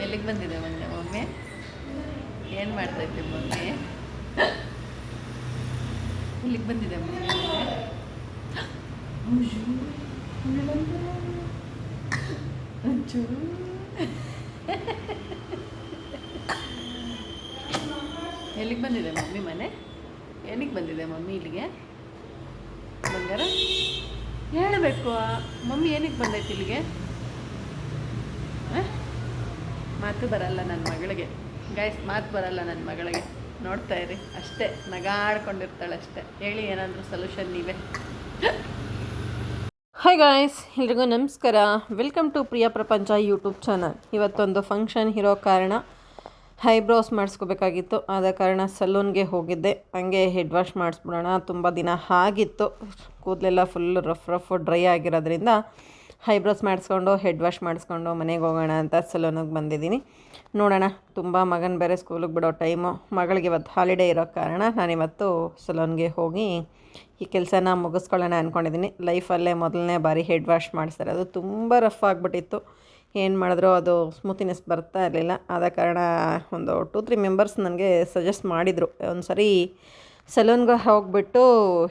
ಎಲ್ಲಿಗೆ ಬಂದಿದೆ ಮೊನ್ನೆ ಮಮ್ಮಿ? ಏನು ಮಾಡ್ತೈತೆ ಮಮ್ಮಿ? ಎಲ್ಲಿಗೆ ಬಂದಿದೆ ಮಮ್ಮಿ? ಒಂಚೂರು ಎಲ್ಲಿಗೆ ಬಂದಿದೆ ಮಮ್ಮಿ ಮನೆ? ಏನಕ್ಕೆ ಬಂದಿದೆ ಮಮ್ಮಿ ಇಲ್ಲಿಗೆ? ಬಂಗಾರ ಹೇಳಬೇಕು, ಮಮ್ಮಿ ಏನಕ್ಕೆ ಬಂದೈತಿ ಇಲ್ಲಿಗೆ? ಮಾತು ಬರಲ್ಲ ನನ್ನ ಮಗಳಿಗೆ, ಗೈಸ್, ಮಾತು ಬರಲ್ಲ ನನ್ನ ಮಗಳಿಗೆ. ನೋಡ್ತಾ ಇರಿ ಅಷ್ಟೇ, ನಗಾಡ್ಕೊಂಡಿರ್ತಾಳೆ ಅಷ್ಟೇ. ಹೇಳಿ ಏನಾದರೂ ಸೊಲ್ಯೂಷನ್ ನೀವೇ. ಹಾಯ್ ಗಾಯ್ಸ್, ಎಲ್ರಿಗೂ ನಮಸ್ಕಾರ. ವೆಲ್ಕಮ್ ಟು ಪ್ರಿಯಾ ಪ್ರಪಂಚ ಯೂಟ್ಯೂಬ್ ಚಾನಲ್. ಇವತ್ತೊಂದು ಫಂಕ್ಷನ್ ಇರೋ ಕಾರಣ ಐಬ್ರೋಸ್ ಮಾಡಿಸ್ಕೋಬೇಕಾಗಿತ್ತು. ಆದ ಕಾರಣ ಸಲೂನ್ಗೆ ಹೋಗಿದ್ದೆ. ಹಂಗೆ ಹೆಡ್ ವಾಶ್ ಮಾಡಿಸ್ಬಿಡೋಣ, ತುಂಬ ದಿನ ಆಗಿತ್ತು. ಕೂದಲೆಲ್ಲ ಫುಲ್ ರಫ್ ಡ್ರೈ ಆಗಿರೋದ್ರಿಂದ ಐಬ್ರೋಸ್ ಮಾಡಿಸ್ಕೊಂಡು ಹೆಡ್ ವಾಶ್ ಮಾಡಿಸ್ಕೊಂಡು ಮನೆಗೆ ಹೋಗೋಣ ಅಂತ ಸಲೂನಿಗೆ ಬಂದಿದ್ದೀನಿ. ನೋಡೋಣ, ತುಂಬ ಮಗನ ಬೇರೆ ಸ್ಕೂಲಿಗೆ ಬಿಡೋ ಟೈಮು. ಮಗಳಿಗೆ ಇವತ್ತು ಹಾಲಿಡೇ ಇರೋ ಕಾರಣ ನಾನಿವತ್ತು ಸಲೂನ್ಗೆ ಹೋಗಿ ಈ ಕೆಲಸನ ಮುಗಿಸ್ಕೊಳ್ಳೋಣ ಅಂದ್ಕೊಂಡಿದ್ದೀನಿ. ಲೈಫಲ್ಲೇ ಮೊದಲನೇ ಬಾರಿ ಹೆಡ್ ವಾಶ್ ಮಾಡಿಸ್ತಾರೆ. ಅದು ತುಂಬ ರಫ್ ಆಗಿಬಿಟ್ಟಿತ್ತು. ಏನು ಮಾಡಿದ್ರು ಅದು ಸ್ಮೂತಿನೆಸ್ ಬರ್ತಾ ಇರಲಿಲ್ಲ. ಆದ ಕಾರಣ ಒಂದು 2-3 ಮೆಂಬರ್ಸ್ ನನಗೆ ಸಜೆಸ್ಟ್ ಮಾಡಿದರು, ಒಂದು ಸರಿ ಸಲೂನ್ಗೆ ಹೋಗಿಬಿಟ್ಟು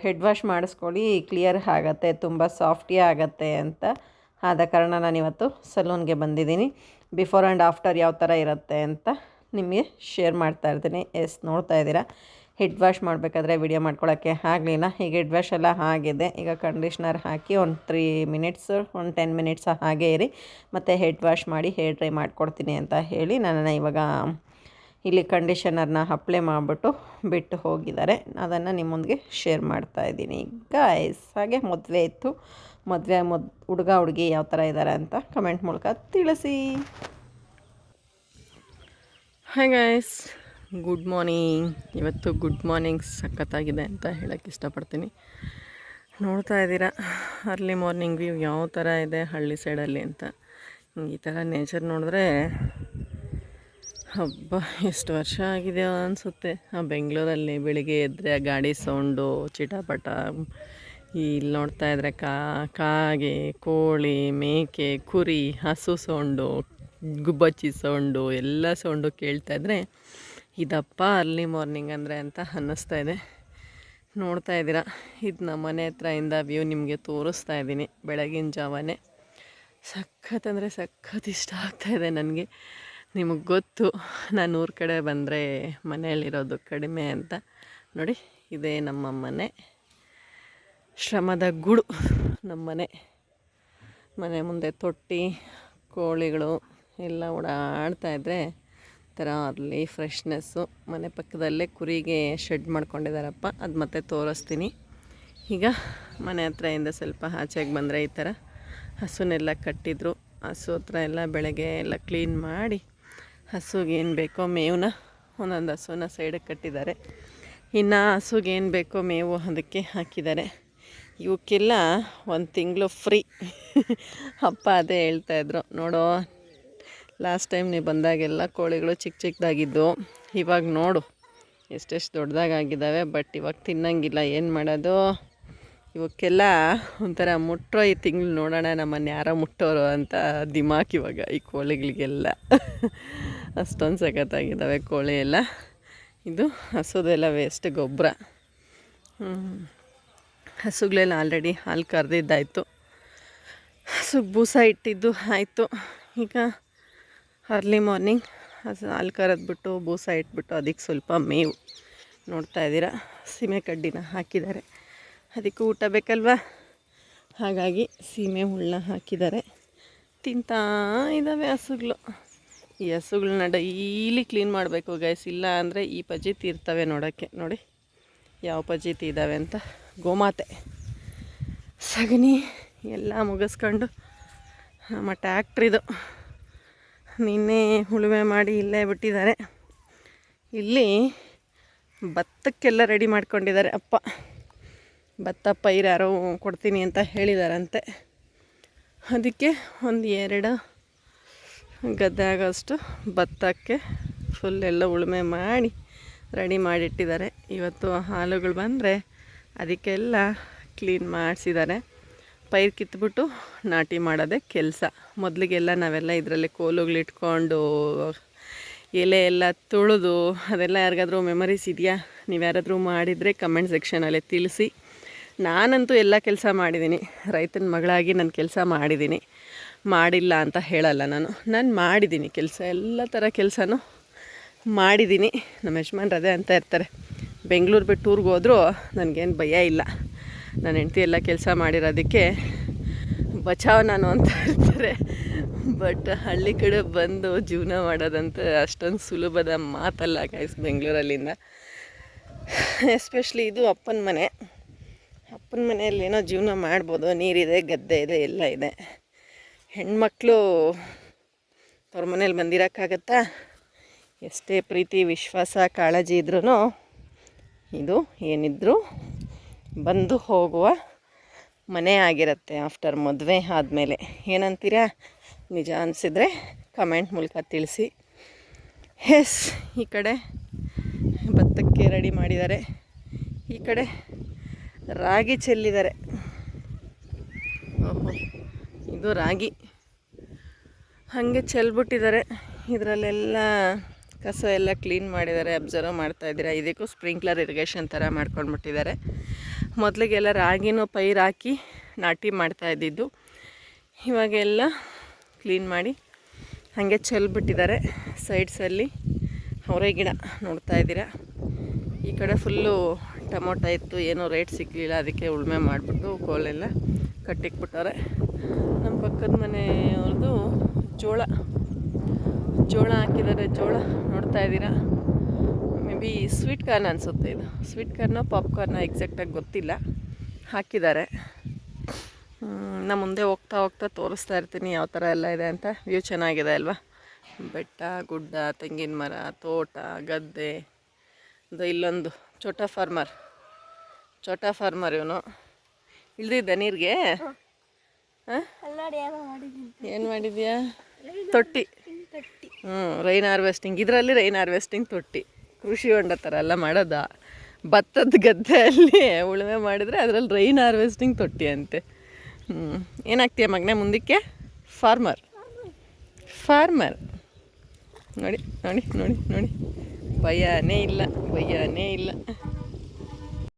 ಹೆಡ್ ವಾಶ್ ಮಾಡಿಸ್ಕೊಳ್ಳಿ, ಕ್ಲಿಯರ್ ಆಗುತ್ತೆ, ತುಂಬ ಸಾಫ್ಟಿ ಆಗುತ್ತೆ ಅಂತ. ಆದ ಕಾರಣ ನಾನಿವತ್ತು ಸಲೂನ್ಗೆ ಬಂದಿದ್ದೀನಿ. ಬಿಫೋರ್ ಆ್ಯಂಡ್ ಆಫ್ಟರ್ ಯಾವ ಥರ ಇರುತ್ತೆ ಅಂತ ನಿಮಗೆ ಶೇರ್ ಮಾಡ್ತಾ ಇರ್ತೀನಿ. ನೋಡ್ತಾ ಇದ್ದೀರಾ, ಹೆಡ್ ವಾಶ್ ಮಾಡಬೇಕಾದ್ರೆ ವಿಡಿಯೋ ಮಾಡ್ಕೊಳ್ಳೋಕ್ಕೆ ಆಗಲಿಲ್ಲ. ಈಗ ಹೆಡ್ ವಾಶ್ ಎಲ್ಲ ಆಗಿದೆ. ಈಗ ಕಂಡೀಷ್ನರ್ ಹಾಕಿ ಒಂದು 3 ಮಿನಿಟ್ಸ್, ಒಂದು 10 ಮಿನಿಟ್ಸ್ ಹಾಗೇ ಇರಿ, ಮತ್ತು ಹೆಡ್ ವಾಶ್ ಮಾಡಿ ಹೇರ್ ಡ್ರೈ ಮಾಡಿಕೊಡ್ತೀನಿ ಅಂತ ಹೇಳಿ ನಾನು ಇವಾಗ ಇಲ್ಲಿ ಕಂಡೀಷನರ್ನ ಅಪ್ಲೈ ಮಾಡಿಬಿಟ್ಟು ಬಿಟ್ಟು ಹೋಗಿದ್ದಾರೆ. ಅದನ್ನು ನಿಮ್ಮ ಮುಂದೆ ಶೇರ್ ಮಾಡ್ತಾಯಿದ್ದೀನಿ ಗೈಸ್. ಹಾಗೆ ಮದುವೆ ಇತ್ತು, ಮದುವೆ ಹುಡುಗ ಹುಡುಗಿ ಯಾವ ಥರ ಇದ್ದಾರೆ ಅಂತ ಕಮೆಂಟ್ ಮೂಲಕ ತಿಳಿಸಿ. Hi guys, good morning. ಇವತ್ತು ಗುಡ್ ಮಾರ್ನಿಂಗ್ ಸಖತ್ತಾಗಿದೆ ಅಂತ ಹೇಳೋಕ್ಕೆ ಇಷ್ಟಪಡ್ತೀನಿ. ನೋಡ್ತಾ ಇದ್ದೀರಾ ಅರ್ಲಿ ಮಾರ್ನಿಂಗ್ ವ್ಯೂ ಯಾವ ಥರ ಇದೆ ಹಳ್ಳಿ ಸೈಡಲ್ಲಿ ಅಂತ. ಈ ಥರ ನೇಚರ್ ನೋಡಿದ್ರೆ ಹಬ್ಬ ಎಷ್ಟು ವರ್ಷ ಆಗಿದೆ ಅನಿಸುತ್ತೆ. ಬೆಂಗಳೂರಲ್ಲಿ ಬೆಳಿಗ್ಗೆ ಎದ್ದರೆ ಗಾಡಿ ಸೌಂಡು, ಚಿಟಪಟ. ಇಲ್ಲಿ ನೋಡ್ತಾ ಇದ್ದರೆ ಕಾಗೆ, ಕೋಳಿ, ಮೇಕೆ, ಕುರಿ, ಹಸು ಸೌಂಡು, ಗುಬ್ಬಚ್ಚಿ ಸೌಂಡು, ಎಲ್ಲ ಸೌಂಡು ಕೇಳ್ತಾಯಿದ್ರೆ ಇದಪ್ಪ ಅರ್ಲಿ ಮಾರ್ನಿಂಗ್ ಅಂದರೆ ಅಂತ ಅನ್ನಿಸ್ತಾ ಇದೆ. ನೋಡ್ತಾ ಇದ್ದೀರಾ, ಇದು ನಮ್ಮ ಮನೆ ಹತ್ರದಿಂದ ವ್ಯೂ ನಿಮಗೆ ತೋರಿಸ್ತಾ ಇದ್ದೀನಿ. ಬೆಳಗಿನ ಜಾವನೇ ಸಖತ್ ಅಂದರೆ ಸಖತ್ ಇಷ್ಟ ಆಗ್ತಾಯಿದೆ ನನಗೆ. ನಿಮಗೆ ಗೊತ್ತು, ನಾನು ಊರ ಕಡೆ ಬಂದರೆ ಮನೆಯಲ್ಲಿರೋದು ಕಡಿಮೆ ಅಂತ. ನೋಡಿ, ಇದೇ ನಮ್ಮ ಮನೆ, ಶ್ರಮದ ಗೂಡು ನಮ್ಮ ಮನೆ ಮುಂದೆ ತೊಟ್ಟಿ, ಕೋಳಿಗಳು ಎಲ್ಲ ಓಡಾಡ್ತಾಯಿದ್ರೆ ಥರ ಅರ್ಲಿ ಫ್ರೆಶ್ನೆಸ್ಸು. ಮನೆ ಪಕ್ಕದಲ್ಲೇ ಕುರಿಗೆ ಶೆಡ್ ಮಾಡ್ಕೊಂಡಿದ್ದಾರಪ್ಪ, ಅದು ಮತ್ತೆ ತೋರಿಸ್ತೀನಿ. ಈಗ ಮನೆ ಹತ್ರದಿಂದ ಸ್ವಲ್ಪ ಆಚೆಗೆ ಬಂದರೆ ಈ ಥರ ಹಸುನೆಲ್ಲ ಕಟ್ಟಿದ್ರು. ಹಸು ಹತ್ರ ಎಲ್ಲ ಬೆಳಗ್ಗೆ ಎಲ್ಲ ಕ್ಲೀನ್ ಮಾಡಿ ಹಸುಗೆ ಏನು ಬೇಕೋ ಮೇವನ್ನ ಒಂದೊಂದು ಹಸುನ ಸೈಡಿಗೆ ಕಟ್ಟಿದ್ದಾರೆ. ಇನ್ನು ಹಸುಗೆ ಏನು ಬೇಕೋ ಮೇವು ಅದಕ್ಕೆ ಹಾಕಿದ್ದಾರೆ. ಇವಕ್ಕೆಲ್ಲ 1 ತಿಂಗಳು ಫ್ರೀ. ಅಪ್ಪ ಅದೇ ಹೇಳ್ತಾಯಿದ್ರು, ನೋಡೋ ಲಾಸ್ಟ್ ಟೈಮ್ ನೀವು ಬಂದಾಗೆಲ್ಲ ಕೋಳಿಗಳು ಚಿಕ್ಕ ಚಿಕ್ಕದಾಗಿದ್ದು, ಇವಾಗ ನೋಡು ಎಷ್ಟೆಷ್ಟು ದೊಡ್ಡದಾಗಿದ್ದಾವೆ. ಬಟ್ ಇವಾಗ ತಿನ್ನಂಗಿಲ್ಲ, ಏನು ಮಾಡೋದು, ಇವಕ್ಕೆಲ್ಲ ಒಂಥರ ಮುಟ್ಟೋ ಈ ತಿಂಗಳು ನೋಡೋಣ ನಮ್ಮನ್ನು ಯಾರೋ ಮುಟ್ಟೋರು ಅಂತ ದಿಮಾಕ್ ಇವಾಗ ಈ ಕೋಳಿಗಳಿಗೆಲ್ಲ. ಅಷ್ಟೊಂದು ಸಖತ್ತಾಗಿದ್ದಾವೆ ಕೋಳಿ ಎಲ್ಲ. ಇದು ಹಸುದೆಲ್ಲ ವೇಸ್ಟ್ ಗೊಬ್ಬರ. ಹಸುಗಳೆಲ್ಲ ಆಲ್ರೆಡಿ ಹಾಲು ಕರೆದಿದ್ದಾಯಿತು, ಹಸುಗೆ ಬೂಸ ಇಟ್ಟಿದ್ದು ಆಯಿತು. ಈಗ ಅರ್ಲಿ ಮಾರ್ನಿಂಗ್ ಹಾಲು ಕರೆದ್ಬಿಟ್ಟು ಬೂಸ ಇಟ್ಬಿಟ್ಟು ಅದಕ್ಕೆ ಸ್ವಲ್ಪ ಮೇವು. ನೋಡ್ತಾ ಇದ್ದೀರಾ, ಸೀಮೆ ಕಡ್ಡಿನ ಹಾಕಿದ್ದಾರೆ, ಅದಕ್ಕೆ ಊಟ ಬೇಕಲ್ವ, ಹಾಗಾಗಿ ಸೀಮೆ ಹುಳನ್ನ ಹಾಕಿದ್ದಾರೆ. ತಿಂತಾ ಇದ್ದಾವೆ ಹಸುಗಳು. ಈ ಹಸುಗಳನ್ನ ಡೈಲಿ ಕ್ಲೀನ್ ಮಾಡಬೇಕು ಗೈಸ್, ಇಲ್ಲ ಅಂದರೆ ಈ ಪಜೀತಿ ಇರ್ತವೆ ನೋಡೋಕ್ಕೆ. ನೋಡಿ ಯಾವ ಪಜೀತಿ ಇದ್ದಾವೆ ಅಂತ. ಗೋಮಾತೆ ಸಗಣಿ ಎಲ್ಲ ಮುಗಿಸ್ಕೊಂಡು ನಮ್ಮ ಟ್ಯಾಕ್ಟ್ರಿದು ನಿನ್ನೆ ಉಳುಮೆ ಮಾಡಿ ಇಲ್ಲೇ ಬಿಟ್ಟಿದ್ದಾರೆ. ಇಲ್ಲಿ ಭತ್ತಕ್ಕೆಲ್ಲ ರೆಡಿ ಮಾಡ್ಕೊಂಡಿದ್ದಾರೆ ಅಪ್ಪ. ಭತ್ತ ಪೈರು ಯಾರೋ ಕೊಡ್ತೀನಿ ಅಂತ ಹೇಳಿದಾರಂತೆ, ಅದಕ್ಕೆ ಒಂದು 2 ಗದ್ದೆ ಆಗೋಷ್ಟು ಭತ್ತಕ್ಕೆ ಫುಲ್ ಎಲ್ಲ ಉಳುಮೆ ಮಾಡಿ ರೆಡಿ ಮಾಡಿಟ್ಟಿದ್ದಾರೆ. ಇವತ್ತು ಹಾಲುಗಳು ಬಂದರೆ ಅದಕ್ಕೆಲ್ಲ ಕ್ಲೀನ್ ಮಾಡಿಸಿದ್ದಾರೆ. ಪೈರು ಕಿತ್ಬಿಟ್ಟು ನಾಟಿ ಮಾಡೋದೇ ಕೆಲಸ. ಮೊದಲಿಗೆಲ್ಲ ನಾವೆಲ್ಲ ಇದರಲ್ಲಿ ಕೋಲುಗಳಿಟ್ಕೊಂಡು ಎಲೆ ಎಲ್ಲ ತುಳಿದು ಅದೆಲ್ಲ ಯಾರಿಗಾದ್ರೂ ಮೆಮರೀಸ್ ಇದೆಯಾ? ನೀವು ಯಾರಾದರೂ ಮಾಡಿದರೆ ಕಮೆಂಟ್ ಸೆಕ್ಷನಲ್ಲಿ ತಿಳಿಸಿ. ನಾನಂತೂ ಎಲ್ಲ ಕೆಲಸ ಮಾಡಿದ್ದೀನಿ. ರೈತನ ಮಗಳಾಗಿ ನಾನು ಕೆಲಸ ಮಾಡಿದ್ದೀನಿ, ಮಾಡಿಲ್ಲ ಅಂತ ಹೇಳಲ್ಲ. ನಾನು ಮಾಡಿದ್ದೀನಿ ಕೆಲಸ, ಎಲ್ಲ ಥರ ಕೆಲಸನೂ ಮಾಡಿದ್ದೀನಿ. ನಮ್ಮ ಯಜಮಾನ್ರು ಅದೇ ಅಂತ ಇರ್ತಾರೆ, ಬೆಂಗಳೂರು ಬಿಟ್ಟು ಊರಿಗೆ ಹೋದರೂ ನನಗೇನು ಭಯ ಇಲ್ಲ, ನನ್ನ ಹೆಂಡತಿ ಎಲ್ಲ ಕೆಲಸ ಮಾಡಿರೋದಕ್ಕೆ ಬಚಾವ್ ನಾನು ಅಂತ ಇರ್ತಾರೆ. ಬಟ್ ಹಳ್ಳಿ ಕಡೆ ಬಂದು ಜೀವನ ಮಾಡೋದಂತ ಅಷ್ಟೊಂದು ಸುಲಭದ ಮಾತಲ್ಲ ಗೈಸ್. ಬೆಂಗಳೂರಲ್ಲಿಂದ ಎಸ್ಪೆಷಲಿ ಇದು ಅಪ್ಪನ ಮನೆ. ಅಪ್ಪನ ಮನೆಯಲ್ಲಿ ಏನೋ ಜೀವನ ಮಾಡ್ಬೋದು, ನೀರಿದೆ, ಗದ್ದೆ ಇದೆ, ಎಲ್ಲ ಇದೆ. ಹೆಣ್ಮಕ್ಳು ಅವ್ರ ಮನೇಲಿ ಬಂದಿರೋಕ್ಕಾಗತ್ತಾ? ಎಷ್ಟೇ ಪ್ರೀತಿ, ವಿಶ್ವಾಸ, ಕಾಳಜಿ ಇದ್ರೂ ಇದು ಏನಿದ್ರು ಬಂದು ಹೋಗುವ ಮನೆ ಆಗಿರುತ್ತೆ ಆಫ್ಟರ್ ಮದುವೆ ಆದಮೇಲೆ. ಏನಂತೀರಾ? ನಿಜ ಅನಿಸಿದರೆ ಕಮೆಂಟ್ ಮೂಲಕ ತಿಳಿಸಿ. ಎಸ್, ಈ ಕಡೆ ಭತ್ತಕ್ಕೆ ರೆಡಿ ಮಾಡಿದ್ದಾರೆ, ಈ ಕಡೆ ರಾಗಿ ಚೆಲ್ಲಿದ್ದಾರೆ. ಓಹೋ, ಇದು ರಾಗಿ ಹಾಗೆ ಚೆಲ್ಬಿಟ್ಟಿದ್ದಾರೆ. ಇದರಲ್ಲೆಲ್ಲ ಕಸ ಎಲ್ಲ ಕ್ಲೀನ್ ಮಾಡಿದ್ದಾರೆ, ಅಬ್ಸರ್ವ್ ಮಾಡ್ತಾಯಿದ್ದೀರಾ. ಇದಕ್ಕೂ ಸ್ಪ್ರಿಂಕ್ಲರ್ ಇರಿಗೇಷನ್ ಥರ ಮಾಡ್ಕೊಂಡ್ಬಿಟ್ಟಿದ್ದಾರೆ. ಮೊದಲಿಗೆಲ್ಲ ರಾಗಿನೂ ಪೈರು ಹಾಕಿ ನಾಟಿ ಮಾಡ್ತಾಯಿದ್ದಿದ್ದು, ಇವಾಗೆಲ್ಲ ಕ್ಲೀನ್ ಮಾಡಿ ಹಾಗೆ ಚೆಲ್ಬಿಟ್ಟಿದ್ದಾರೆ. ಸೈಡ್ಸಲ್ಲಿ ಅವರೇ ಗಿಡ ನೋಡ್ತಾಯಿದ್ದೀರಾ. ಈ ಕಡೆ ಫುಲ್ಲು ಟೊಮೊಟೊ ಇತ್ತು, ಏನೋ ರೇಟ್ ಸಿಗಲಿಲ್ಲ, ಅದಕ್ಕೆ ಉಳುಮೆ ಮಾಡಿಬಿಟ್ಟು ಕೋಲೆಲ್ಲ ಕಟ್ಟಿಕ್ಬಿಟ್ಟವ್ರೆ. ನಮ್ಮ ಪಕ್ಕದ ಮನೆಯವ್ರದ್ದು ಜೋಳ ಹಾಕಿದ್ದಾರೆ. ಜೋಳ ನೋಡ್ತಾ ಇದ್ದೀರಾ. ಮೇ ಬಿ ಸ್ವೀಟ್ ಕಾರ್ನ್ ಅನಿಸುತ್ತೆ. ಇದು ಸ್ವೀಟ್ ಕಾರ್ನೋ ಪಾಪ್ಕಾರ್ನೋ ಎಕ್ಸಾಕ್ಟಾಗಿ ಗೊತ್ತಿಲ್ಲ, ಹಾಕಿದ್ದಾರೆ. ನಾನು ಮುಂದೆ ಹೋಗ್ತಾ ತೋರಿಸ್ತಾ ಇರ್ತೀನಿ ಯಾವ ಥರ ಎಲ್ಲ ಇದೆ ಅಂತ. ವ್ಯೂ ಚೆನ್ನಾಗಿದೆ ಅಲ್ವಾ? ಬೆಟ್ಟ, ಗುಡ್ಡ, ತೆಂಗಿನ ಮರ, ತೋಟ, ಗದ್ದೆ. ಇದು ಇಲ್ಲೊಂದು ಛೋಟಾ ಫಾರ್ಮರ್ ಇವನು. ಇಳ್ದಿದ್ದ ನೀರಿಗೆ? ಏನು ಮಾಡಿದ್ಯಾ? ತೊಟ್ಟಿ. Rain harvesting. ಇದರಲ್ಲಿ ರೈನ್ ಹಾರ್ವೆಸ್ಟಿಂಗ್ ತೊಟ್ಟಿ. ಕೃಷಿ ಹೊಂಡ ಥರ ಎಲ್ಲ ಮಾಡೋದ? ಭತ್ತದ ಗದ್ದೆಯಲ್ಲಿ ಉಳುಮೆ ಮಾಡಿದರೆ ಅದರಲ್ಲಿ ರೈನ್ ಹಾರ್ವೆಸ್ಟಿಂಗ್ ತೊಟ್ಟಿ ಅಂತೆ. ಏನಾಗ್ತೀಯ ಮಗನೇ ಮುಂದಕ್ಕೆ? ಫಾರ್ಮರ್. ನೋಡಿ ಭಯನೇ ಇಲ್ಲ.